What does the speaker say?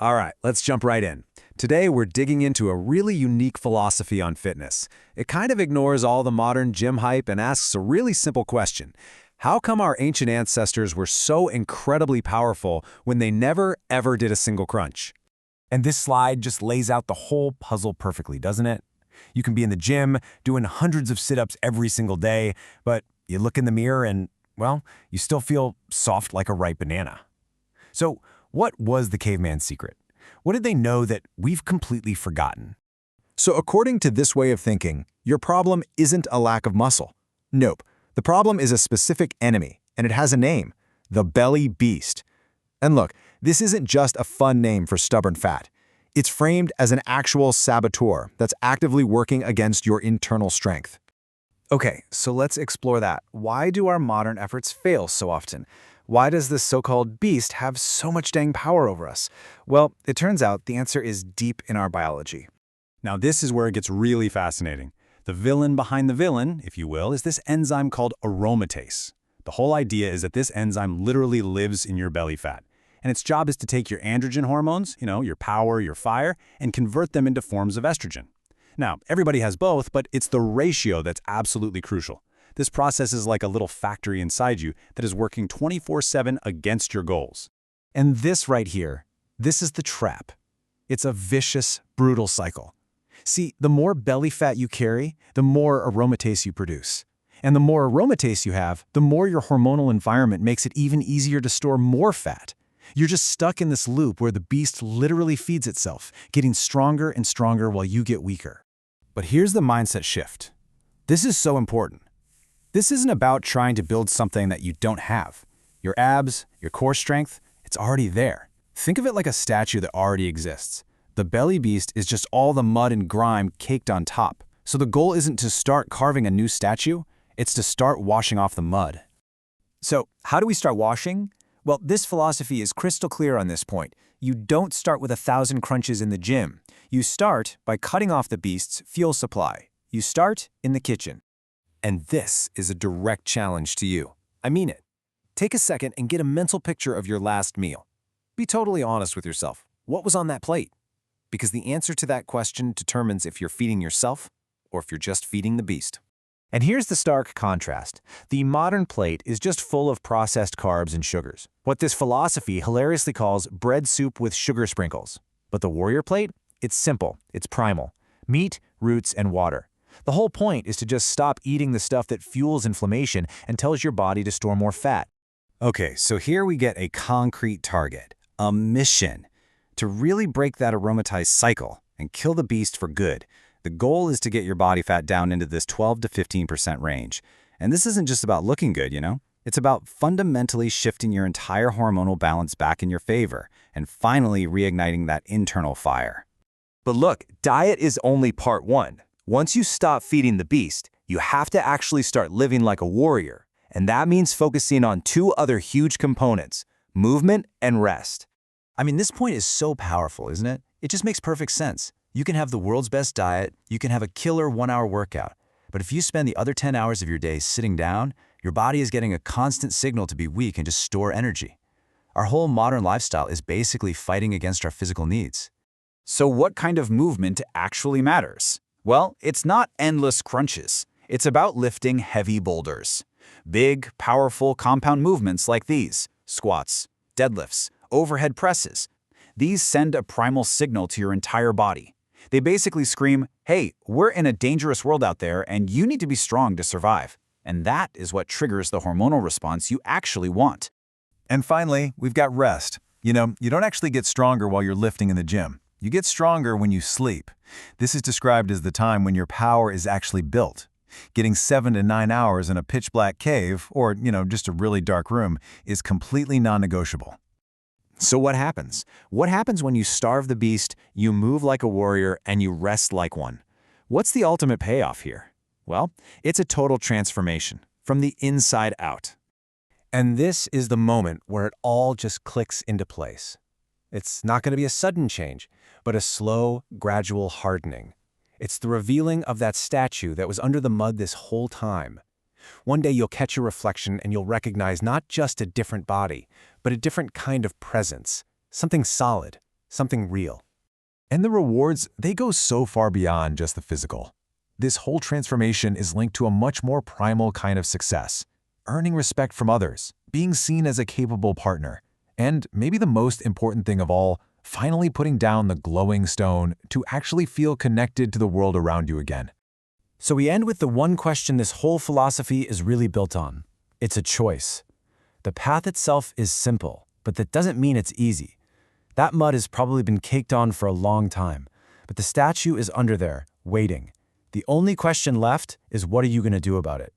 All right, let's jump right in. Today, we're digging into a really unique philosophy on fitness. It kind of ignores all the modern gym hype and asks a really simple question. How come our ancient ancestors were so incredibly powerful when they never, ever did a single crunch? And this slide just lays out the whole puzzle perfectly, doesn't it? You can be in the gym, doing hundreds of sit-ups every single day, but you look in the mirror and, well, you still feel soft like a ripe banana. So, what was the caveman's secret? What did they know that we've completely forgotten? So according to this way of thinking, your problem isn't a lack of muscle. Nope. The problem is a specific enemy, and it has a name: the belly beast. And look, this isn't just a fun name for stubborn fat. It's framed as an actual saboteur that's actively working against your internal strength. Okay, so let's explore that. Why do our modern efforts fail so often? Why does this so-called beast have so much dang power over us? Well, it turns out the answer is deep in our biology. Now, this is where it gets really fascinating. The villain behind the villain, if you will, is this enzyme called aromatase. The whole idea is that this enzyme literally lives in your belly fat. And its job is to take your androgen hormones, your power, your fire, and convert them into forms of estrogen. Now, everybody has both, but it's the ratio that's absolutely crucial. This process is like a little factory inside you that is working 24/7 against your goals. And this right here, this is the trap. It's a vicious, brutal cycle. See, the more belly fat you carry, the more aromatase you produce. And the more aromatase you have, the more your hormonal environment makes it even easier to store more fat. You're just stuck in this loop where the beast literally feeds itself, getting stronger and stronger while you get weaker. But here's the mindset shift. This is so important. This isn't about trying to build something that you don't have. Your abs, your core strength, it's already there. Think of it like a statue that already exists. The belly beast is just all the mud and grime caked on top. So the goal isn't to start carving a new statue, it's to start washing off the mud. So, how do we start washing? Well, this philosophy is crystal clear on this point. You don't start with 1,000 crunches in the gym. You start by cutting off the beast's fuel supply. You start in the kitchen. And this is a direct challenge to you. I mean it. Take a second and get a mental picture of your last meal. Be totally honest with yourself. What was on that plate? Because the answer to that question determines if you're feeding yourself or if you're just feeding the beast. And here's the stark contrast. The modern plate is just full of processed carbs and sugars, what this philosophy hilariously calls bread soup with sugar sprinkles. But the warrior plate? It's simple, it's primal. Meat, roots, and water. The whole point is to just stop eating the stuff that fuels inflammation and tells your body to store more fat. Okay, so here we get a concrete target, a mission, to really break that aromatase cycle and kill the beast for good. The goal is to get your body fat down into this 12 to 15% range. And this isn't just about looking good, It's about fundamentally shifting your entire hormonal balance back in your favor and finally reigniting that internal fire. But look, diet is only part one. Once you stop feeding the beast, you have to actually start living like a warrior. And that means focusing on two other huge components: movement and rest. I mean, this point is so powerful, isn't it? It just makes perfect sense. You can have the world's best diet, you can have a killer 1-hour workout, but if you spend the other 10 hours of your day sitting down, your body is getting a constant signal to be weak and just store energy. Our whole modern lifestyle is basically fighting against our physical needs. So what kind of movement actually matters? Well, it's not endless crunches. It's about lifting heavy boulders. Big, powerful compound movements like these: squats, deadlifts, overhead presses. These send a primal signal to your entire body. They basically scream, hey, we're in a dangerous world out there and you need to be strong to survive. And that is what triggers the hormonal response you actually want. And finally, we've got rest. You don't actually get stronger while you're lifting in the gym. You get stronger when you sleep. This is described as the time when your power is actually built. Getting 7 to 9 hours in a pitch-black cave, or, just a really dark room, is completely non-negotiable. So what happens? What happens when you starve the beast, you move like a warrior, and you rest like one? What's the ultimate payoff here? Well, it's a total transformation, from the inside out. And this is the moment where it all just clicks into place. It's not going to be a sudden change, but a slow, gradual hardening. It's the revealing of that statue that was under the mud this whole time. One day you'll catch your reflection and you'll recognize not just a different body, but a different kind of presence, something solid, something real. And the rewards, they go so far beyond just the physical. This whole transformation is linked to a much more primal kind of success, earning respect from others, being seen as a capable partner, and maybe the most important thing of all, finally putting down the glowing stone to actually feel connected to the world around you again. So we end with the one question this whole philosophy is really built on. It's a choice. The path itself is simple, but that doesn't mean it's easy. That mud has probably been caked on for a long time, but the statue is under there, waiting. The only question left is, what are you going to do about it?